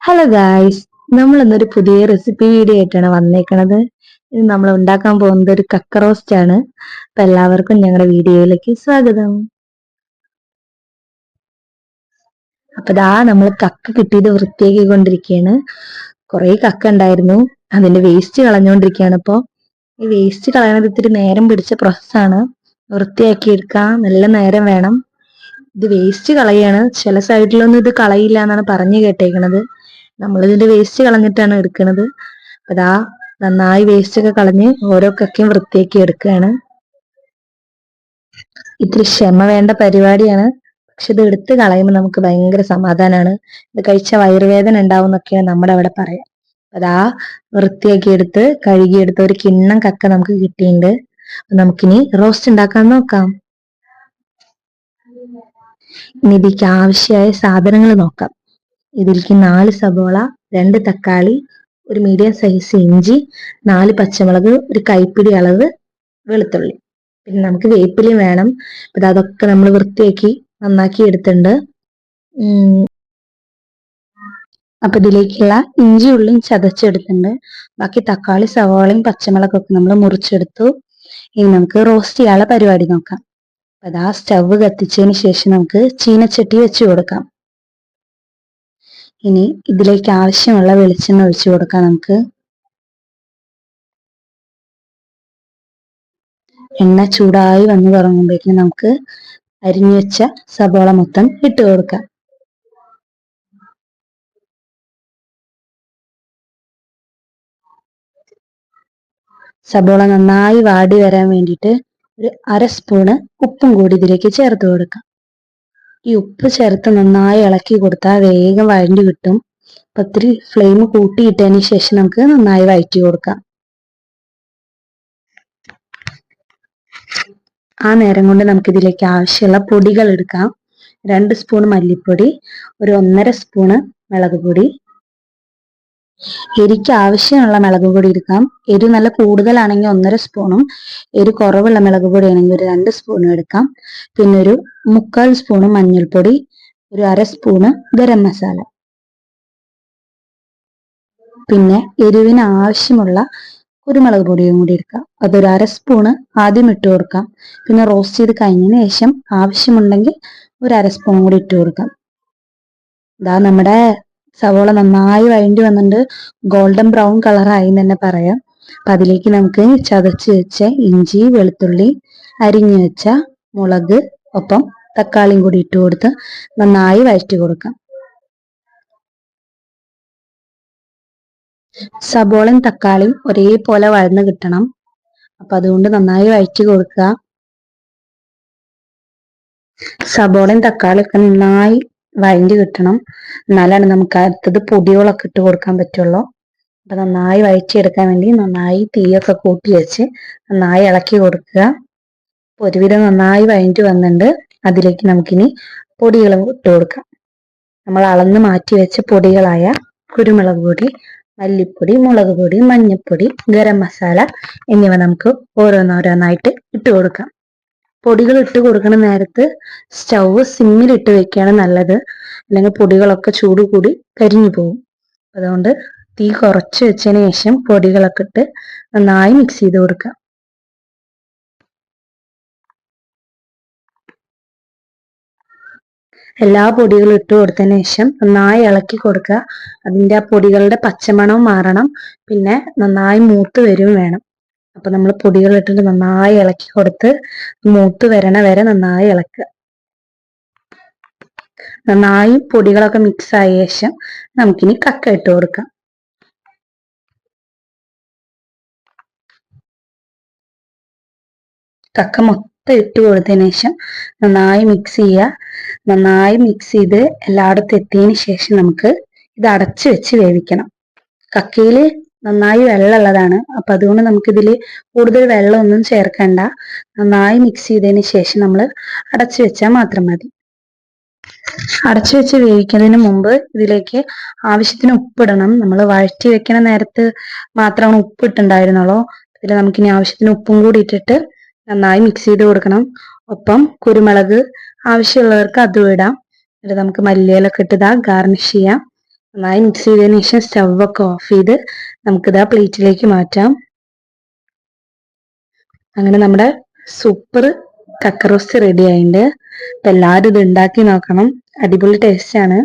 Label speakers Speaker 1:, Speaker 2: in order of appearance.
Speaker 1: Hello guys, നമ്മൾ ഇന്നൊരു പുതിയ റെസിപ്പി വീഡിയോ ആയിട്ടാണ് വന്നേക്കണത്. ഇത് നമ്മൾ ഉണ്ടാക്കാൻ പോകുന്നത് ഒരു കക്ക റോസ്റ്റ് ആണ്. അപ്പൊ എല്ലാവർക്കും ഞങ്ങളുടെ വീഡിയോയിലേക്ക് സ്വാഗതം. അപ്പൊ നമ്മൾ കക്ക കിട്ടിയത് വൃത്തിയാക്കി കൊണ്ടിരിക്കുകയാണ്. കുറെ കക്ക ഉണ്ടായിരുന്നു, അതിന്റെ വേസ്റ്റ് കളഞ്ഞുകൊണ്ടിരിക്കുകയാണ്. ഇപ്പൊ ഈ വേസ്റ്റ് കളയണത് ഇത്തിരി നേരം പിടിച്ച പ്രോസസ്സാണ്. വൃത്തിയാക്കി എടുക്കാൻ നല്ല നേരം വേണം. ഇത് വേസ്റ്റ് കളയാണ്, ചില സൈഡിലൊന്നും ഇത് കളയില്ല എന്നാണ് പറഞ്ഞു കേട്ടേക്കണത്. നമ്മളിതിന്റെ വേസ്റ്റ് കളഞ്ഞിട്ടാണ് എടുക്കുന്നത്. അതാ നന്നായി വേസ്റ്റ് ഒക്കെ കളഞ്ഞ് ഓരോ കക്കയും വൃത്തിയാക്കി എടുക്കുകയാണ്. ഇത്തിരി ക്ഷമ വേണ്ട പരിപാടിയാണ്. പക്ഷെ ഇത് എടുത്ത് കളയുമ്പോൾ നമുക്ക് ഭയങ്കര സമാധാനമാണ്. ഇത് കഴിച്ച വയറുവേദന ഉണ്ടാവും എന്നൊക്കെയാണ് നമ്മുടെ അവിടെ പറയാം. അതാ വൃത്തിയാക്കി എടുത്ത് കഴുകിയെടുത്ത് ഒരു കിണ്ണം കക്ക നമുക്ക് കിട്ടിയിട്ടുണ്ട്. നമുക്കിനി റോസ്റ്റ് ഉണ്ടാക്കാൻ നോക്കാം. ഇനി ഇതിക്ക് ആവശ്യമായ സാധനങ്ങൾ നോക്കാം. ഇതിലേക്ക് 4 സബോള, 2 തക്കാളി, ഒരു മീഡിയം സൈസ് ഇഞ്ചി, 4 പച്ചമുളക്, ഒരു കൈപ്പിടി അളവ് വെളുത്തുള്ളി, പിന്നെ നമുക്ക് വേപ്പിലയും വേണം. അതൊക്കെ നമ്മൾ വൃത്തിയാക്കി നന്നാക്കി എടുത്തിട്ടുണ്ട്. അപ്പൊ ഇതിലേക്കുള്ള ഇഞ്ചി ഉള്ളിയും ചതച്ചെടുത്തിട്ടുണ്ട്. ബാക്കി തക്കാളി, സവോളയും പച്ചമുളകൊക്കെ നമ്മൾ മുറിച്ചെടുത്തു. ഇനി നമുക്ക് റോസ്റ്റ് ചെയ്യാനുള്ള പരിപാടി നോക്കാം. സ്റ്റവ് കത്തിച്ചതിന് ശേഷം നമുക്ക് ചീനച്ചട്ടി വെച്ച് കൊടുക്കാം. ഇനി ഇതിലേക്ക് ആവശ്യമുള്ള വെളിച്ചെണ്ണ ഒഴിച്ചു കൊടുക്കാം. നമുക്ക് എണ്ണ ചൂടായി വന്നു തുടങ്ങുമ്പോഴേക്കും നമുക്ക് അരിഞ്ഞു വെച്ച സബോള മൊത്തം ഇട്ട് കൊടുക്കാം. സബോള നന്നായി വാടി വരാൻ വേണ്ടിയിട്ട് ഒരു 1/2 സ്പൂണ് ഉപ്പും കൂടി ഇതിലേക്ക് ചേർത്ത് കൊടുക്കാം. ഈ ഉപ്പ് ചേർത്ത് നന്നായി ഇളക്കി കൊടുത്താൽ വേഗം വഴണ്ടി കിട്ടും. അപ്പൊ ഇത്തിരി ഫ്ലെയിം കൂട്ടിയിട്ടതിന് ശേഷം നമുക്ക് നന്നായി വഴറ്റി കൊടുക്കാം. ആ നേരം കൊണ്ട് നമുക്ക് ഇതിലേക്ക് ആവശ്യമുള്ള പൊടികൾ എടുക്കാം. 2 സ്പൂൺ മല്ലിപ്പൊടി, ഒരു 1.5 സ്പൂണ് മുളക് പൊടി. എരിക്ക് ആവശ്യമുള്ള മുളക് പൊടി എടുക്കാം. എരി നല്ല കൂടുതലാണെങ്കിൽ 1.5 സ്പൂണും, എരി കുറവുള്ള മുളക് പൊടി ആണെങ്കിൽ ഒരു 2 സ്പൂണും എടുക്കാം. പിന്നെ ഒരു 3/4 സ്പൂണ് മഞ്ഞൾപ്പൊടി, ഒരു 1/2 സ്പൂണ് ഗരം മസാല. പിന്നെ എരിവിന് ആവശ്യമുള്ള കുരുമുളക് പൊടിയും കൂടി എടുക്കാം. അതൊരു 1/2 സ്പൂണ് ആദ്യം ഇട്ട് കൊടുക്കാം. പിന്നെ റോസ്റ്റ് ചെയ്ത് കഴിഞ്ഞതിന് ശേഷം ആവശ്യമുണ്ടെങ്കിൽ ഒരു 1/2 സ്പൂൺ കൂടി ഇട്ട് കൊടുക്കാം. നമ്മുടെ സവോള നന്നായി വഴണ്ടി വന്നിട്ട് ഗോൾഡൻ ബ്രൗൺ കളറായി എന്ന് തന്നെ പറയാം. അപ്പൊ അതിലേക്ക് നമുക്ക് ചതച്ച് വെച്ച ഇഞ്ചി, വെളുത്തുള്ളി, അരിഞ്ഞു വെച്ച മുളക്, ഒപ്പം തക്കാളിയും കൂടി ഇട്ട് കൊടുത്ത് നന്നായി വഴറ്റി കൊടുക്കാം. സബോളയും തക്കാളിയും ഒരേപോലെ വഴന്ന് കിട്ടണം. അപ്പൊ അതുകൊണ്ട് നന്നായി വഴറ്റി കൊടുക്കുക. സബോളയും തക്കാളിയും ഒക്കെ നന്നായി വഴണ്ടി കിട്ടണം. എന്നാലാണ് നമുക്ക് അടുത്തത് പൊടികളൊക്കെ ഇട്ട് കൊടുക്കാൻ പറ്റുള്ളൂ. അപ്പൊ നന്നായി വഴറ്റിയെടുക്കാൻ വേണ്ടി നന്നായി തീയൊക്കെ കൂട്ടി വെച്ച് നന്നായി ഇളക്കി കൊടുക്കുക. ഒരുവിധം നന്നായി വഴറ്റി വന്നിട്ടുണ്ട്. അതിലേക്ക് നമുക്കിനി പൊടികൾ ഇട്ട് കൊടുക്കാം. നമ്മൾ അളന്ന് മാറ്റി വെച്ച പൊടികളായ കുരുമുളക് പൊടി, മല്ലിപ്പൊടി, മുളക് പൊടി, മഞ്ഞൾപ്പൊടി, ഗരം മസാല എന്നിവ നമുക്ക് ഓരോന്നോരോന്നായിട്ട് ഇട്ട് കൊടുക്കാം. പൊടികൾ ഇട്ട് കൊടുക്കുന്ന നേരത്ത് സ്റ്റൗവ് സിമ്മിലിട്ട് വെക്കുകയാണ് നല്ലത്. അല്ലെങ്കിൽ പൊടികളൊക്കെ ചൂട് കൂടി കരിഞ്ഞു പോകും. അതുകൊണ്ട് തീ കുറച്ച് വെച്ചതിന് ശേഷം പൊടികളൊക്കെ ഇട്ട് നന്നായി മിക്സ് ചെയ്ത് കൊടുക്കാം. എല്ലാ പൊടികളും ഇട്ട് കൊടുത്തതിന് ശേഷം നന്നായി ഇളക്കി കൊടുക്കുക. അതിൻ്റെ ആ പൊടികളുടെ പച്ചമണവും മാറണം. പിന്നെ നന്നായി മൂത്ത് വരും വേണം. അപ്പൊ നമ്മൾ പൊടികൾ ഇട്ടിട്ട് നന്നായി ഇളക്കി കൊടുത്ത് മൂത്ത് വരണ വരെ നന്നായി ഇളക്കുക. നന്നായി പൊടികളൊക്കെ മിക്സ് ആയ ശേഷം നമുക്കിനി കക്ക ഇട്ട് കൊടുക്കാം. കക്ക മൊത്തം ഇട്ട് കൊടുത്തതിന് ശേഷം നന്നായി മിക്സ് ചെയ്യുക. നന്നായി മിക്സ് ചെയ്ത് എല്ലായിടത്തും എത്തിയതിന് ശേഷം നമുക്ക് ഇത് അടച്ചു വെച്ച് വേവിക്കണം. കക്കയില് നന്നായി വെള്ളമുള്ളതാണ്. അപ്പൊ അതുകൊണ്ട് നമുക്കിതിൽ കൂടുതൽ വെള്ളമൊന്നും ചേർക്കണ്ട. നന്നായി മിക്സ് ചെയ്തതിന് ശേഷം നമ്മൾ അടച്ചു വെച്ചാൽ മാത്രം മതി. അടച്ചു വെച്ച് വേവിക്കുന്നതിന് മുമ്പ് ഇതിലേക്ക് ആവശ്യത്തിന് ഉപ്പിടണം. നമ്മൾ വഴറ്റി വെക്കണ നേരത്ത് മാത്രമാണ് ഉപ്പ് ഇട്ടുണ്ടായിരുന്നുള്ളൂ. ഇതിൽ നമുക്കിനി ആവശ്യത്തിന് ഉപ്പും കൂടി ഇട്ടിട്ട് നന്നായി മിക്സ് ചെയ്ത് കൊടുക്കണം. ഒപ്പം കുരുമുളക് ആവശ്യമുള്ളവർക്ക് അതും ഇടാം. എന്നിട്ട് നമുക്ക് മല്ലിയിലൊക്കെ ഇട്ട് ഗാർണിഷ് ചെയ്യാം. നന്നായി മിക്സ് ചെയ്തതിന് ശേഷം സ്റ്റൗവൊക്കെ ഓഫ് ചെയ്ത് നമുക്കിത് ആ പ്ലേറ്റിലേക്ക് മാറ്റാം. അങ്ങനെ നമ്മുടെ സൂപ്പർ കക്ക റോസ്റ്റ് റെഡി ആയിട്ടുണ്ട്. അപ്പൊ എല്ലാവരും ഇത് ഉണ്ടാക്കി നോക്കണം. അടിപൊളി ടേസ്റ്റ് ആണ്.